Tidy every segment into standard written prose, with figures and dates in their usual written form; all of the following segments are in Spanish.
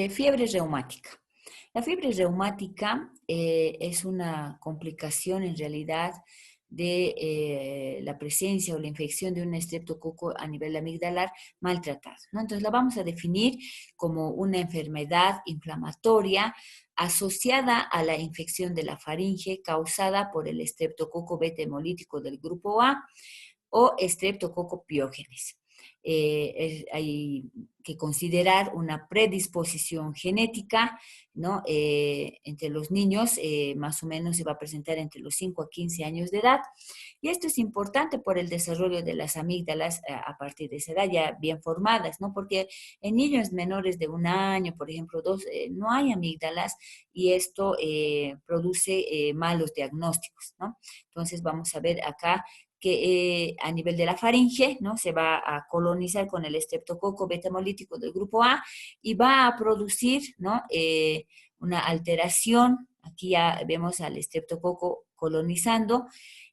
Fiebre reumática. La fiebre reumática es una complicación en realidad de la presencia o la infección de un estreptococo a nivel amigdalar maltratado, ¿no? Entonces la vamos a definir como una enfermedad inflamatoria asociada a la infección de la faringe causada por el estreptococo beta hemolítico del grupo A o estreptococo piógenes. Hay que considerar una predisposición genética, ¿no? Entre los niños, más o menos se va a presentar entre los 5 a 15 años de edad. Y esto es importante por el desarrollo de las amígdalas a partir de esa edad ya bien formadas, ¿no? Porque en niños menores de 1 año, por ejemplo, 2, no hay amígdalas y esto produce malos diagnósticos, ¿no? Entonces vamos a ver acá que a nivel de la faringe, ¿no? Se va a colonizar con el estreptococo beta hemolítico del grupo A y va a producir, ¿no? Una alteración, aquí ya vemos al estreptococo colonizando,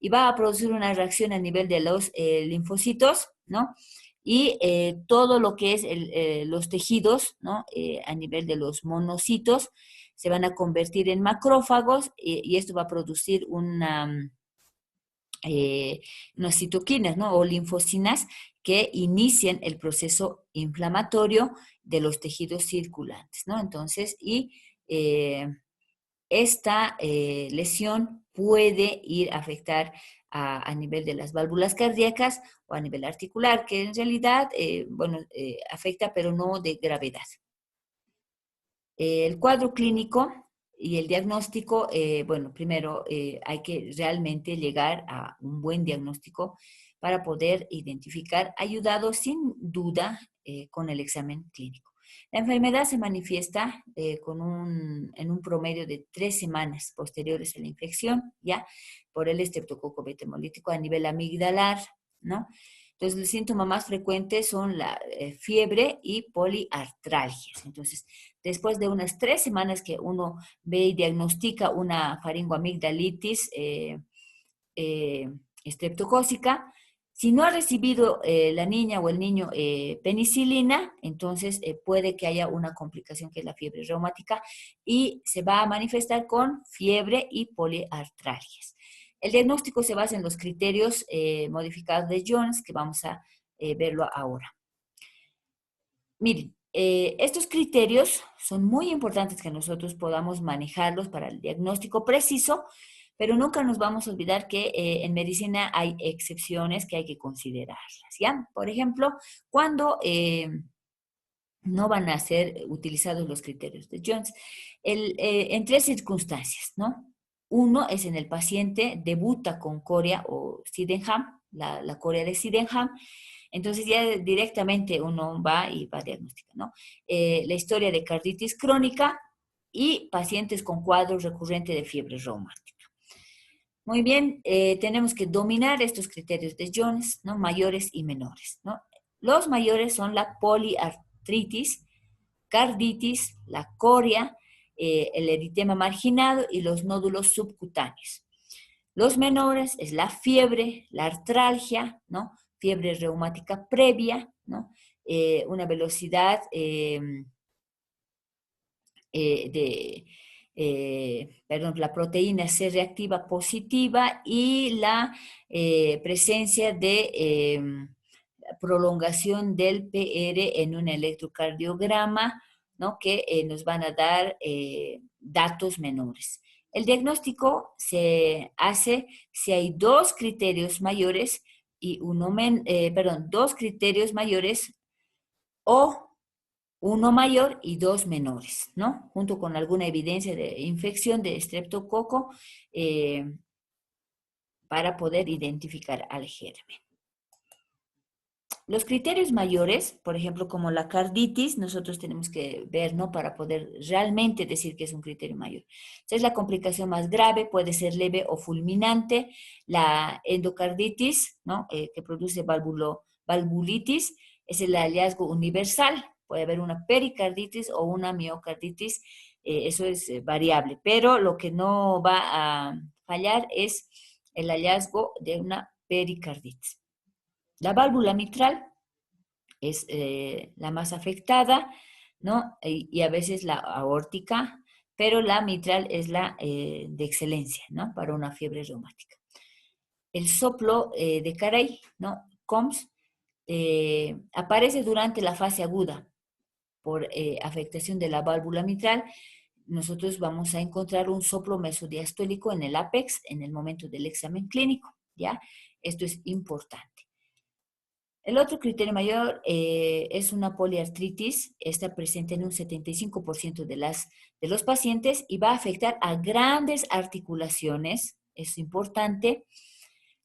y va a producir una reacción a nivel de los linfocitos, ¿no? Y todo lo que es los tejidos, ¿no? A nivel de los monocitos, se van a convertir en macrófagos y esto va a producir unas citoquinas, ¿no? O linfocinas que inician el proceso inflamatorio de los tejidos circulantes, ¿no? Entonces, esta lesión puede ir a afectar a nivel de las válvulas cardíacas o a nivel articular, que en realidad, afecta, pero no de gravedad. El cuadro clínico y el diagnóstico, primero hay que realmente llegar a un buen diagnóstico para poder identificar, ayudado sin duda con el examen clínico. La enfermedad se manifiesta en un promedio de 3 semanas posteriores a la infección, ya, por el estreptococo beta hemolítico a nivel amigdalar, ¿no? Entonces, el síntoma más frecuente son la fiebre y poliartralgias. Entonces, después de unas 3 semanas que uno ve y diagnostica una faringoamigdalitis estreptocócica, si no ha recibido la niña o el niño penicilina, entonces puede que haya una complicación que es la fiebre reumática y se va a manifestar con fiebre y poliartralgias. El diagnóstico se basa en los criterios modificados de Jones, que vamos a verlo ahora. Miren, estos criterios son muy importantes que nosotros podamos manejarlos para el diagnóstico preciso, pero nunca nos vamos a olvidar que en medicina hay excepciones que hay que considerarlas, ¿ya? Por ejemplo, cuando no van a ser utilizados los criterios de Jones, en 3 circunstancias, ¿no? Uno es en el paciente debuta con coria o Sydenham, la coria de Sydenham. Entonces ya directamente uno va y va a diagnosticar, ¿no? La historia de carditis crónica y pacientes con cuadros recurrentes de fiebre reumática. Muy bien, tenemos que dominar estos criterios de Jones, ¿no? Mayores y menores, ¿no? Los mayores son la poliartritis, carditis, la coria, el eritema marginado y los nódulos subcutáneos. Los menores es la fiebre, la artralgia, ¿no? Fiebre reumática previa, ¿no? Una velocidad la proteína C reactiva positiva y la presencia de prolongación del PR en un electrocardiograma, ¿no? Que nos van a dar datos menores. El diagnóstico se hace si hay 2 criterios mayores y dos criterios mayores o 1 mayor y 2 menores, ¿no? Junto con alguna evidencia de infección de estreptococo para poder identificar al germen. Los criterios mayores, por ejemplo, como la carditis, nosotros tenemos que ver, ¿no? Para poder realmente decir que es un criterio mayor. Entonces, la complicación más grave puede ser leve o fulminante. La endocarditis, ¿no? Que produce valvulitis, es el hallazgo universal. Puede haber una pericarditis o una miocarditis, eso es variable. Pero lo que no va a fallar es el hallazgo de una pericarditis. La válvula mitral es la más afectada, ¿no? Y a veces la aórtica, pero la mitral es la de excelencia, ¿no? Para una fiebre reumática. El soplo de Carey, ¿no? COMS, aparece durante la fase aguda por afectación de la válvula mitral. Nosotros vamos a encontrar un soplo mesodiastólico en el ápex en el momento del examen clínico, ¿ya? Esto es importante. El otro criterio mayor es una poliartritis, está presente en un 75% de los pacientes y va a afectar a grandes articulaciones, es importante,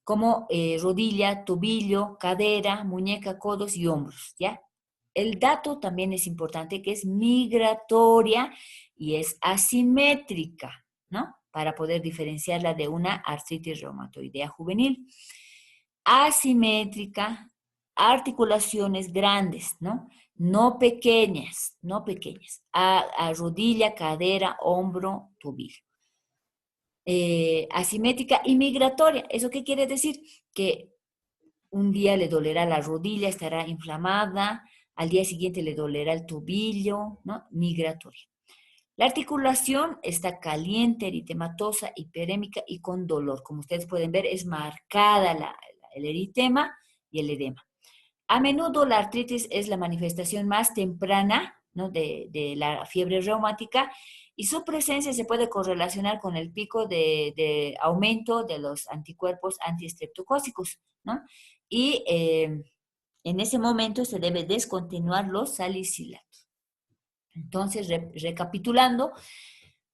como rodilla, tobillo, cadera, muñeca, codos y hombros, ¿ya? El dato también es importante que es migratoria y es asimétrica, ¿no? Para poder diferenciarla de una artritis reumatoidea juvenil. Asimétrica, articulaciones grandes, ¿no? No pequeñas, no pequeñas. A rodilla, cadera, hombro, tobillo. Asimétrica y migratoria. ¿Eso qué quiere decir? Que un día le dolerá la rodilla, estará inflamada, al día siguiente le dolerá el tobillo, ¿no? Migratoria. La articulación está caliente, eritematosa, hiperémica y con dolor. Como ustedes pueden ver, es marcada el eritema y el edema. A menudo la artritis es la manifestación más temprana, ¿no? de la fiebre reumática y su presencia se puede correlacionar con el pico de aumento de los anticuerpos antiestreptocócicos, ¿no? Y en ese momento se debe descontinuar los salicilatos. Entonces, recapitulando,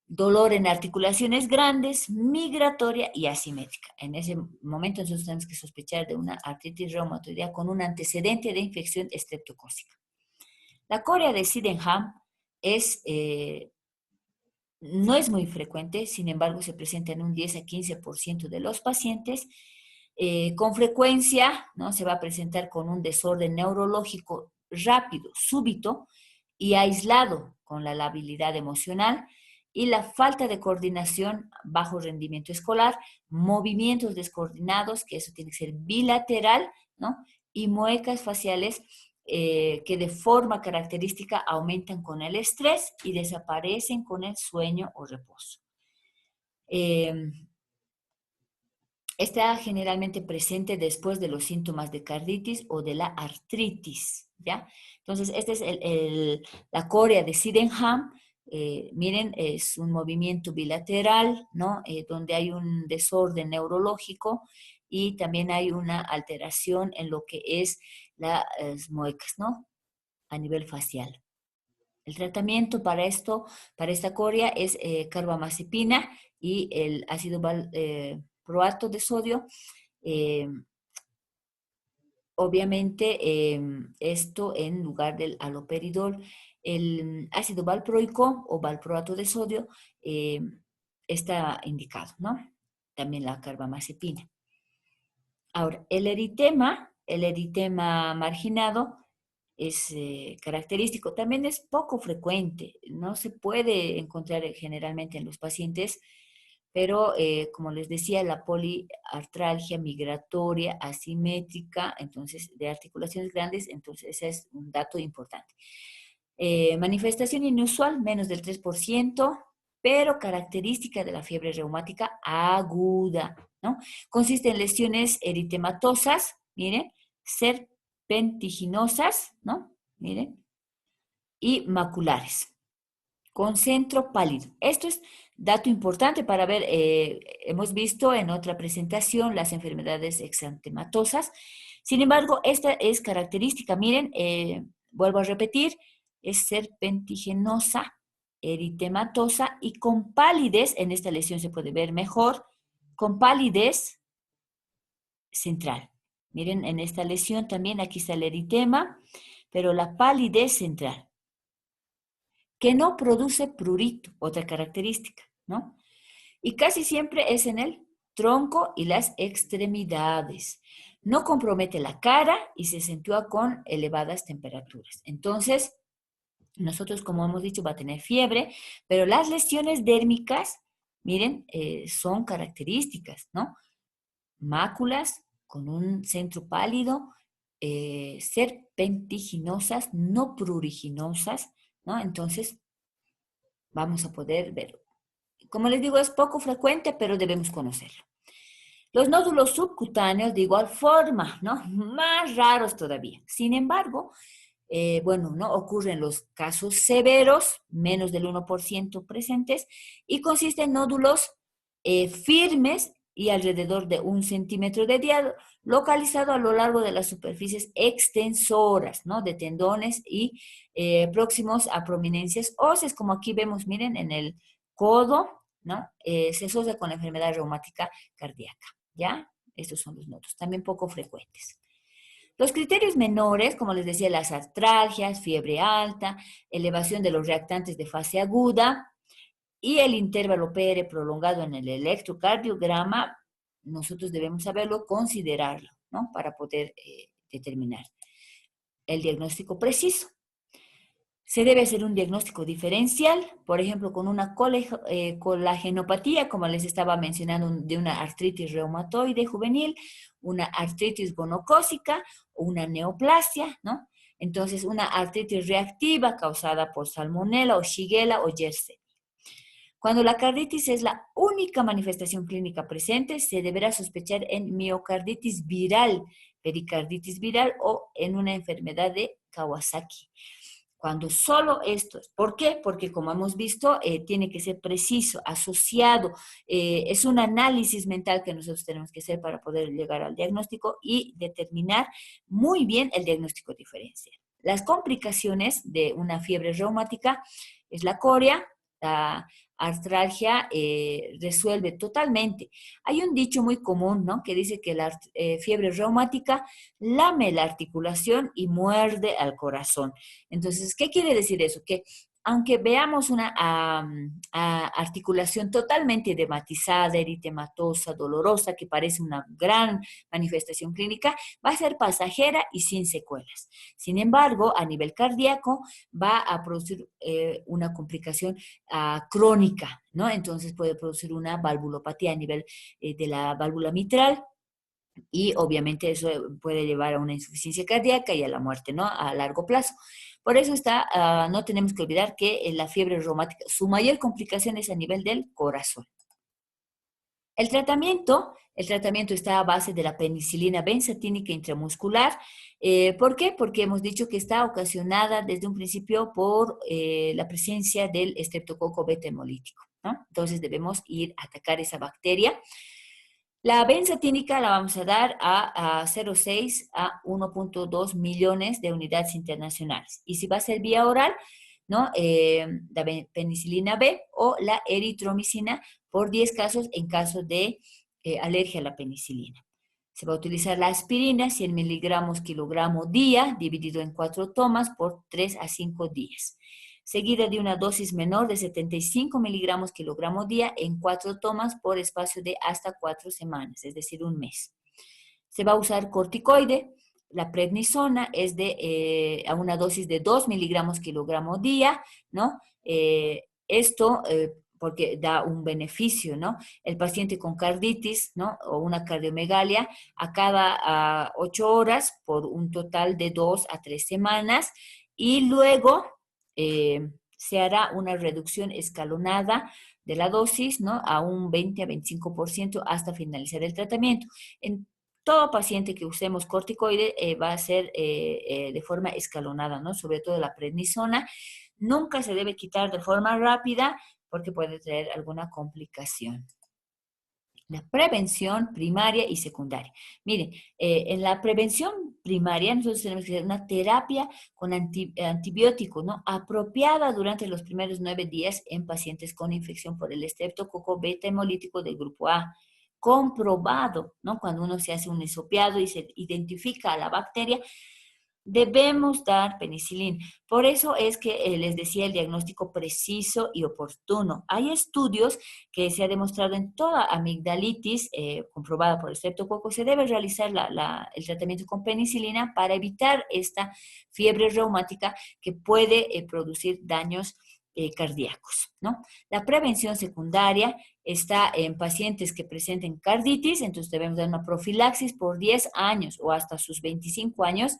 dolor en articulaciones grandes, migratoria y asimétrica. En ese momento nosotros tenemos que sospechar de una artritis reumatoidea con un antecedente de infección estreptocócica. La corea de Sydenham no es muy frecuente, sin embargo se presenta en un 10 a 15% de los pacientes. Con frecuencia, ¿no? Se va a presentar con un desorden neurológico rápido, súbito y aislado con la labilidad emocional y la falta de coordinación, bajo rendimiento escolar, movimientos descoordinados, que eso tiene que ser bilateral, ¿no? Y muecas faciales que de forma característica aumentan con el estrés y desaparecen con el sueño o reposo. Está generalmente presente después de los síntomas de carditis o de la artritis, ¿ya? Entonces, esta es la corea de Sydenham. Miren, es un movimiento bilateral, ¿no? Donde hay un desorden neurológico y también hay una alteración en lo que es las muecas, ¿no? A nivel facial. El tratamiento para esta corea es carbamazepina y el ácido valproato de sodio. Eh, obviamente, esto en lugar del haloperidol. El ácido valproico o valproato de sodio está indicado, ¿no? También la carbamazepina. Ahora, el eritema marginado es característico. También es poco frecuente, no se puede encontrar generalmente en los pacientes, pero como les decía, la poliartralgia migratoria asimétrica, entonces de articulaciones grandes, entonces ese es un dato importante. Manifestación inusual, menos del 3%, pero característica de la fiebre reumática aguda, ¿no? Consiste en lesiones eritematosas, miren, serpentiginosas, ¿no? Miren, y maculares, con centro pálido. Esto es dato importante para ver, hemos visto en otra presentación las enfermedades exantematosas. Sin embargo, esta es característica, miren, vuelvo a repetir, es serpentigenosa, eritematosa y con palidez, en esta lesión se puede ver mejor, con palidez central. Miren, en esta lesión también aquí está el eritema, pero la palidez central, que no produce prurito, otra característica, ¿no? Y casi siempre es en el tronco y las extremidades. No compromete la cara y se acentúa con elevadas temperaturas. Entonces, nosotros, como hemos dicho, va a tener fiebre, pero las lesiones dérmicas, miren, son características, ¿no? Máculas con un centro pálido, serpentiginosas, no pruriginosas, ¿no? Entonces, vamos a poder ver. Como les digo, es poco frecuente, pero debemos conocerlo. Los nódulos subcutáneos de igual forma, ¿no? Más raros todavía. Sin embargo, bueno, ¿no? Ocurren los casos severos, menos del 1% presentes, y consisten en nódulos firmes y alrededor de 1 centímetro de diámetro, localizado a lo largo de las superficies extensoras, ¿no? De tendones y próximos a prominencias óseas, como aquí vemos, miren, en el codo, ¿no? Se asocia con la enfermedad reumática cardíaca, ¿ya? Estos son los nódulos, también poco frecuentes. Los criterios menores, como les decía, las artralgias, fiebre alta, elevación de los reactantes de fase aguda y el intervalo PR prolongado en el electrocardiograma, nosotros debemos saberlo, considerarlo, ¿no? Para poder determinar el diagnóstico preciso. Se debe hacer un diagnóstico diferencial, por ejemplo, con una colagenopatía, como les estaba mencionando, de una artritis reumatoide juvenil, una artritis gonocócica o una neoplasia, ¿no? Entonces, una artritis reactiva causada por salmonella o shigella o yersinia. Cuando la carditis es la única manifestación clínica presente, se deberá sospechar en miocarditis viral, pericarditis viral o en una enfermedad de Kawasaki. Cuando solo esto es. ¿Por qué? Porque como hemos visto, tiene que ser preciso, asociado. Es un análisis mental que nosotros tenemos que hacer para poder llegar al diagnóstico y determinar muy bien el diagnóstico diferencial. Las complicaciones de una fiebre reumática es la corea, la artralgia resuelve totalmente. Hay un dicho muy común, ¿no? Que dice que la fiebre reumática lame la articulación y muerde al corazón. Entonces, ¿qué quiere decir eso? Que aunque veamos una articulación totalmente edematizada, eritematosa, dolorosa, que parece una gran manifestación clínica, va a ser pasajera y sin secuelas. Sin embargo, a nivel cardíaco va a producir una complicación crónica, ¿no? Entonces puede producir una valvulopatía a nivel de la válvula mitral, y obviamente eso puede llevar a una insuficiencia cardíaca y a la muerte, ¿no? A largo plazo. Por eso no tenemos que olvidar que la fiebre reumática, su mayor complicación es a nivel del corazón. El tratamiento está a base de la penicilina benzatínica intramuscular. ¿Por qué? Porque hemos dicho que está ocasionada desde un principio por la presencia del estreptococo beta hemolítico, ¿no? Entonces debemos ir a atacar esa bacteria. La benzatínica la vamos a dar a 0,6 a 1,2 millones de unidades internacionales. Y si va a ser vía oral, ¿no? La penicilina B o la eritromicina por 10 casos en caso de alergia a la penicilina. Se va a utilizar la aspirina, 100 miligramos kilogramo día, dividido en 4 tomas por 3 a 5 días. Seguida de una dosis menor de 75 miligramos kilogramo día en 4 tomas por espacio de hasta 4 semanas, es decir, un mes. Se va a usar corticoide. La prednisona es a una dosis de 2 miligramos kilogramo día, ¿no? Esto porque da un beneficio, ¿no? El paciente con carditis, ¿no? O una cardiomegalia a cada 8 horas por un total de 2 a 3 semanas y luego se hará una reducción escalonada de la dosis, ¿no? A un 20 a 25% hasta finalizar el tratamiento. En todo paciente que usemos corticoide va a ser de forma escalonada, ¿no? Sobre todo la prednisona. Nunca se debe quitar de forma rápida porque puede traer alguna complicación. La prevención primaria y secundaria. Miren, en la prevención primaria nosotros tenemos que hacer una terapia con antibiótico, ¿no? Apropiada durante los primeros 9 días en pacientes con infección por el estreptococo beta hemolítico del grupo A. Comprobado, ¿no? Cuando uno se hace un hisopiado y se identifica a la bacteria, debemos dar penicilina. Por eso es que les decía el diagnóstico preciso y oportuno. Hay estudios que se ha demostrado en toda amigdalitis comprobada por el estreptococo, se debe realizar el tratamiento con penicilina para evitar esta fiebre reumática que puede producir daños cardíacos, ¿no? La prevención secundaria está en pacientes que presenten carditis, entonces debemos dar una profilaxis por 10 años o hasta sus 25 años,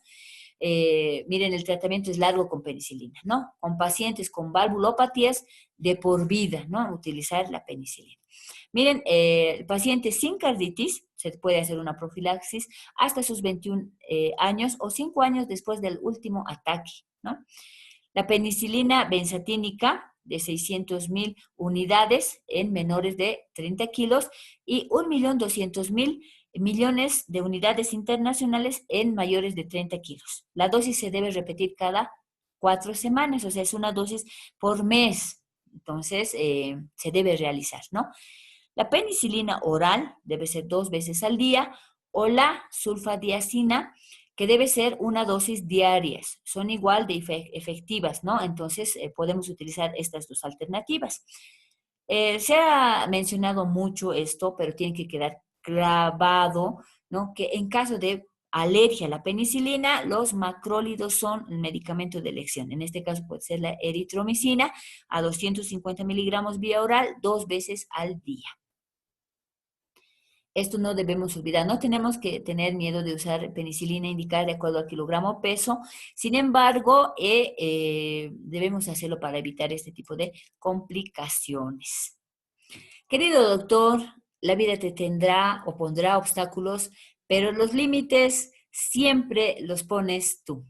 Miren, el tratamiento es largo con penicilina, ¿no? Con pacientes con valvulopatías de por vida, ¿no? Utilizar la penicilina. Miren, el paciente sin carditis, se puede hacer una profilaxis hasta sus 21 años o 5 años después del último ataque, ¿no? La penicilina benzatínica de 600.000 unidades en menores de 30 kilos y 1.200.000 millones de unidades internacionales en mayores de 30 kilos. La dosis se debe repetir cada 4 semanas, o sea, es una dosis por mes. Entonces, se debe realizar, ¿no? La penicilina oral debe ser 2 veces al día o la sulfadiazina, que debe ser una dosis diarias. Son igual de efectivas, ¿no? Entonces, podemos utilizar estas dos alternativas. Se ha mencionado mucho esto, pero tiene que quedar grabado, ¿no? Que en caso de alergia a la penicilina, los macrólidos son el medicamento de elección. En este caso puede ser la eritromicina a 250 miligramos vía oral 2 veces al día. Esto no debemos olvidar, no tenemos que tener miedo de usar penicilina indicada de acuerdo al kilogramo peso, sin embargo, debemos hacerlo para evitar este tipo de complicaciones. Querido doctor, la vida te tendrá o pondrá obstáculos, pero los límites siempre los pones tú.